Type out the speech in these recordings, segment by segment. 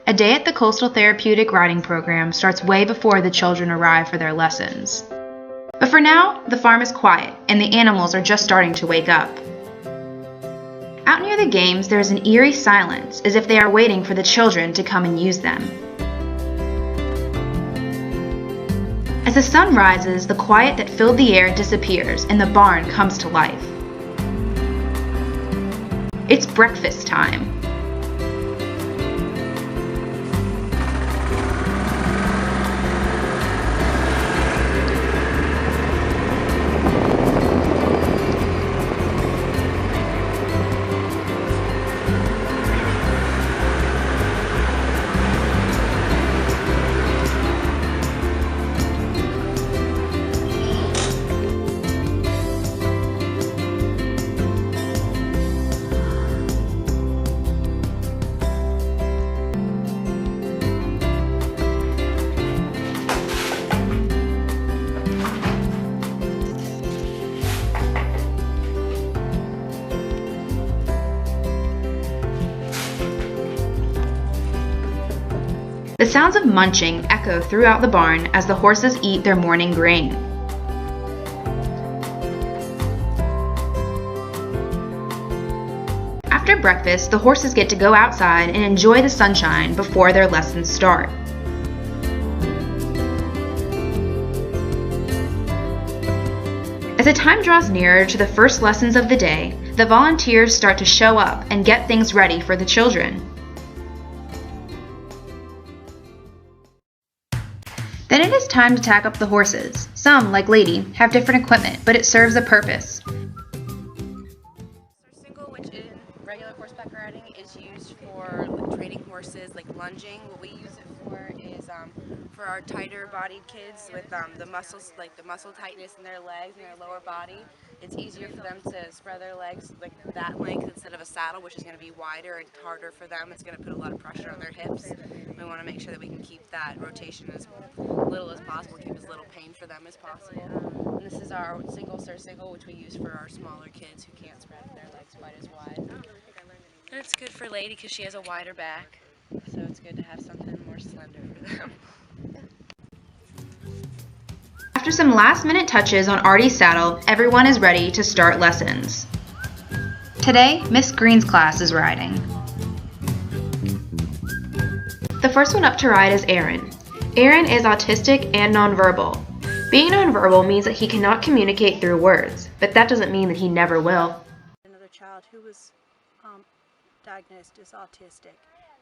A day at the Coastal Therapeutic Riding Program starts way before the children arrive for their lessons. But for now, the farm is quiet and the animals are just starting to wake up. Out near the games, there is an eerie silence, as if they are waiting for the children to come and use them. As the sun rises, the quiet that filled the air disappears and the barn comes to life. It's breakfast time. The sounds of munching echo throughout the barn as the horses eat their morning grain. After breakfast, the horses get to go outside and enjoy the sunshine before their lessons start. As the time draws nearer to the first lessons of the day, the volunteers start to show up and get things ready for the children. Then it is time to tack up the horses. Some, like Lady, have different equipment, but it serves a purpose. Single, which in regular horseback riding is used for training horses, like lunging. What we use it for is for our tighter bodied kids with the muscles, like the muscle tightness in their legs and their lower body. It's easier for them to spread their legs like that length instead of a saddle, which is going to be wider and harder for them. It's going to put a lot of pressure on their hips. We want to make sure that we can keep that rotation as little as possible, keep as little pain for them as possible. And this is our single surcingle, which we use for our smaller kids who can't spread their legs quite as wide. And it's good for Lady because she has a wider back, so it's good to have something more slender for them. After some last-minute touches on Artie's saddle, everyone is ready to start lessons. Today, Miss Green's class is riding. The first one up to ride is Aaron. Aaron is autistic and nonverbal. Being nonverbal means that he cannot communicate through words, but that doesn't mean that he never will. Another child who was diagnosed as autistic.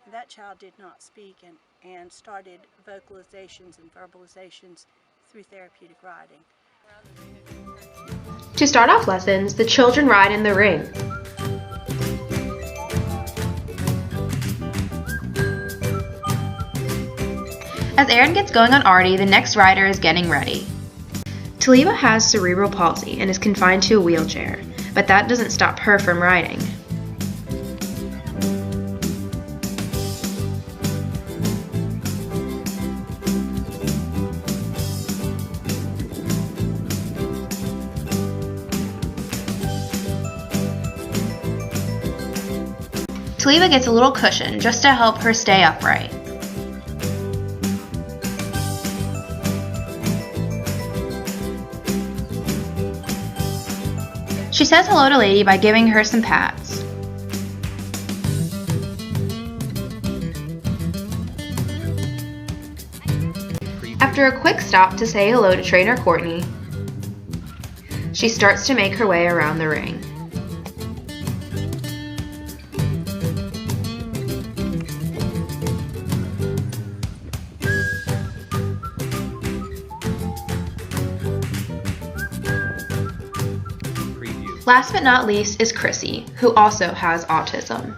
And that child did not speak and started vocalizations and verbalizations through therapeutic riding. To start off lessons, the children ride in the ring. As Aaron gets going on Artie, the next rider is getting ready. Taliba has cerebral palsy and is confined to a wheelchair, but that doesn't stop her from riding. Taliba gets a little cushion just to help her stay upright. She says hello to Lady by giving her some pats. After a quick stop to say hello to trainer Courtney, she starts to make her way around the ring. Last but not least is Chrissy, who also has autism.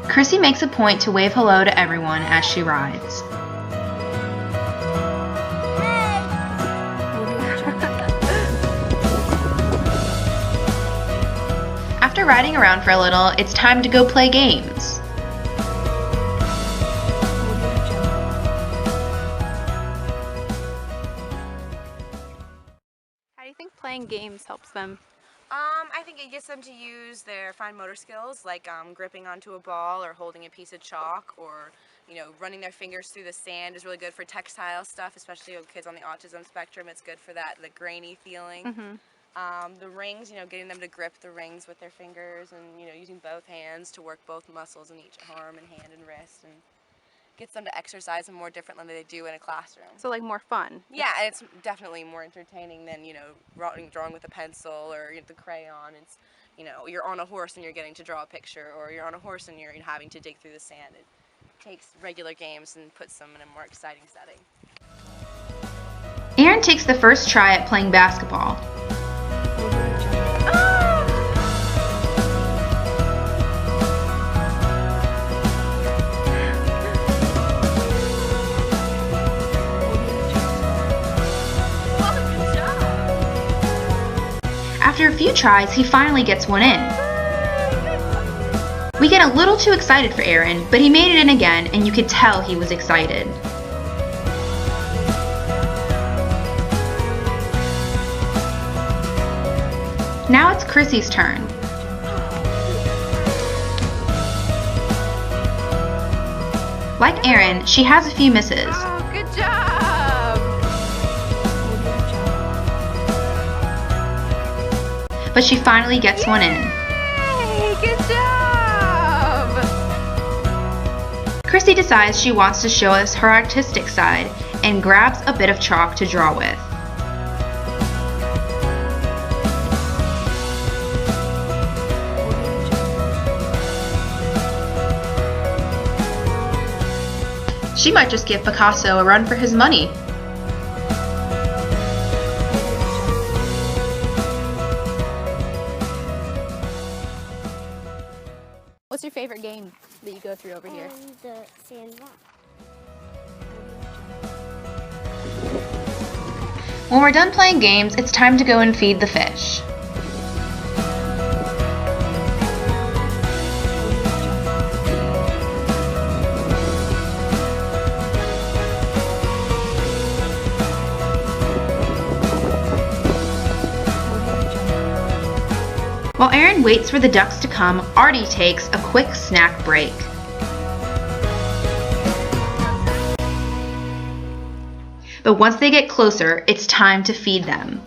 Chrissy makes a point to wave hello to everyone as she rides. After riding around for a little, it's time to go play games. How do you think playing games helps them I think it gets them to use their fine motor skills, like gripping onto a ball or holding a piece of chalk, or running their fingers through the sand is really good for textile stuff, especially with kids on the autism spectrum. It's good for that, the grainy feeling. The rings, getting them to grip the rings with their fingers, and using both hands to work both muscles in each arm and hand and wrist, and gets them to exercise them more differently than they do in a classroom. So like more fun. Yeah, it's definitely more entertaining than drawing with a pencil or the crayon. It's you're on a horse and you're getting to draw a picture, or you're on a horse and you're having to dig through the sand. It takes regular games and puts them in a more exciting setting. Aaron takes the first try at playing basketball. After a few tries, he finally gets one in. We get a little too excited for Aaron, but he made it in again, and you could tell he was excited. Now it's Chrissy's turn. Like Aaron, she has a few misses. Oh, good job! But she finally gets one in. Yay! Good job! Chrissy decides she wants to show us her artistic side and grabs a bit of chalk to draw with. She might just give Picasso a run for his money. What's your favorite game that you go through over here? The sandbox. When we're done playing games, it's time to go and feed the fish. While Aaron waits for the ducks to come, Artie takes a quick snack break. But once they get closer, it's time to feed them.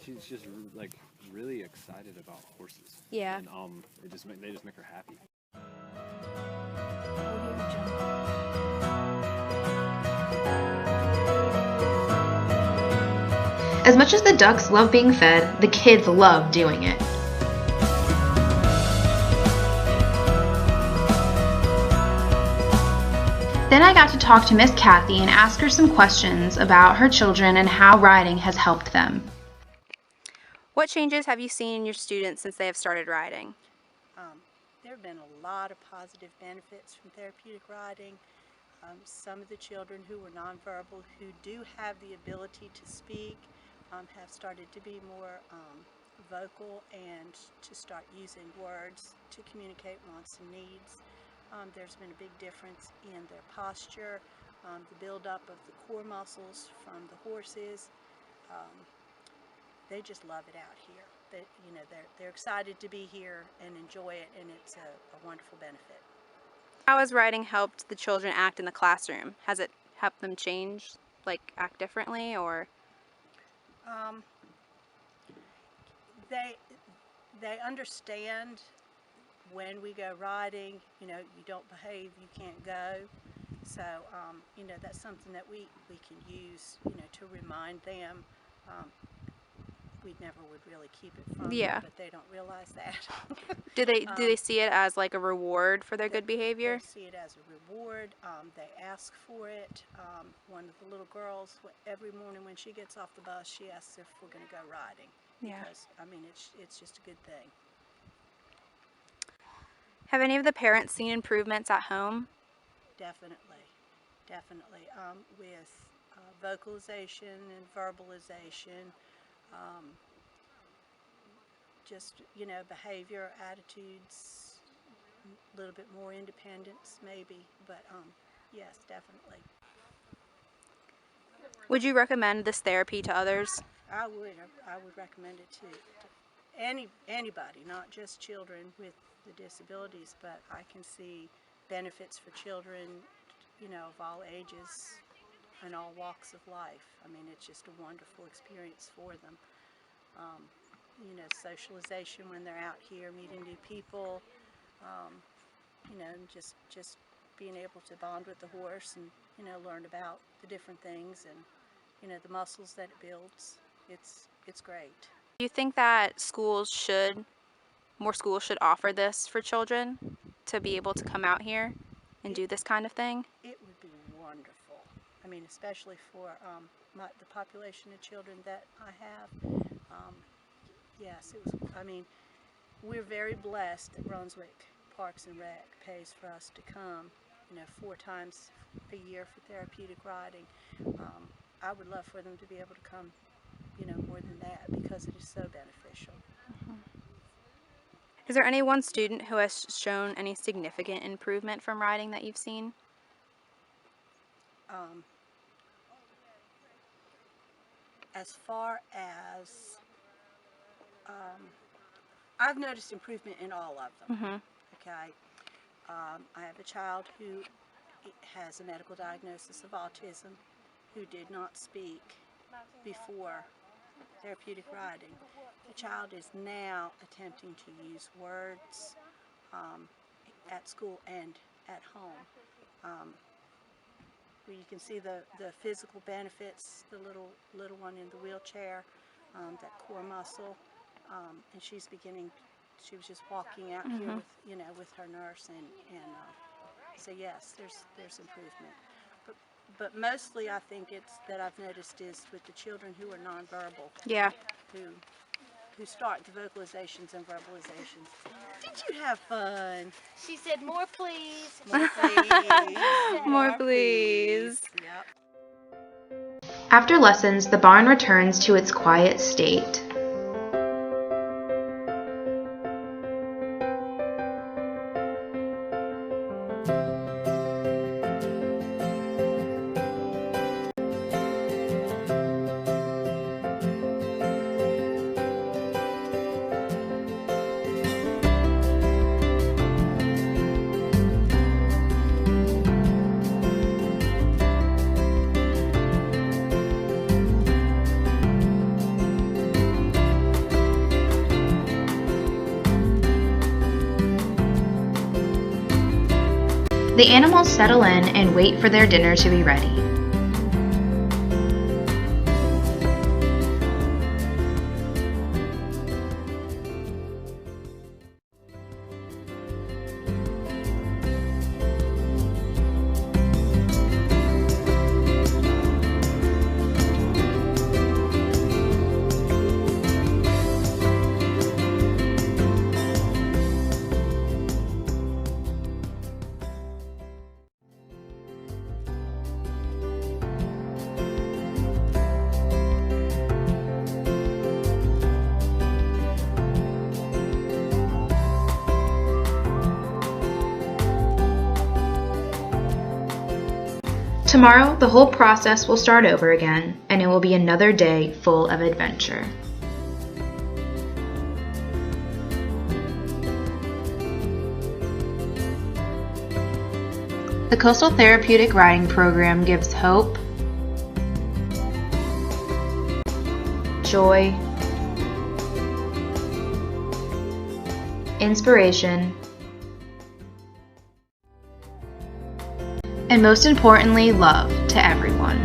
She's just like really excited about horses. Yeah. And they just make her happy. As much as the ducks love being fed, the kids love doing it. Then I got to talk to Miss Kathy and ask her some questions about her children and how riding has helped them. What changes have you seen in your students since they have started riding? There have been a lot of positive benefits from therapeutic riding. Some of the children who were nonverbal, who do have the ability to speak, have started to be more vocal and to start using words to communicate wants and needs. There's been a big difference in their posture, the buildup of the core muscles from the horses. They just love it out here. They're excited to be here and enjoy it, and it's a wonderful benefit. How has riding helped the children act in the classroom? Has it helped them change, like act differently, or? They understand when we go riding, you don't behave, you can't go. So, that's something that we can use, to remind them. We never would really keep it from them, but they don't realize that. Do they see it as like a reward for their good behavior? They see it as a reward. They ask for it. One of the little girls, every morning when she gets off the bus, she asks if we're going to go riding. Yeah. because, I mean, it's just a good thing. Have any of the parents seen improvements at home? Definitely, definitely. With vocalization and verbalization, just, behavior, attitudes, a little bit more independence maybe, but yes, definitely. Would you recommend this therapy to others? I would recommend it to anybody, not just children with the disabilities, but I can see benefits for children, of all ages and all walks of life. I mean, it's just a wonderful experience for them. Socialization when they're out here meeting new people, and just being able to bond with the horse and, learn about the different things and, the muscles that it builds. It's great. Do you think that more schools should offer this for children to be able to come out here and do this kind of thing? It would be wonderful. I mean, especially for the population of children that I have. Yes, it was. I mean, we're very blessed that Brunswick Parks and Rec pays for us to come, 4 times a year for therapeutic riding. I would love for them to be able to come, more than that, because it is so beneficial. Is there any one student who has shown any significant improvement from riding that you've seen? As far as I've noticed improvement in all of them. Mm-hmm. Okay, I have a child who has a medical diagnosis of autism who did not speak before therapeutic riding. The child is now attempting to use words at school and at home. You can see the physical benefits, the little one in the wheelchair, that core muscle, and she was just walking out here with her nurse, and so yes, there's improvement. But mostly I think it's that I've noticed is with the children who are nonverbal. Yeah. Who start the vocalizations and verbalizations. Did you have fun? She said, "More, please." More please. More please. Yep. After lessons, the barn returns to its quiet state. The animals settle in and wait for their dinner to be ready. Tomorrow, the whole process will start over again, and it will be another day full of adventure. The Coastal Therapeutic Riding Program gives hope, joy, inspiration, and most importantly, love to everyone.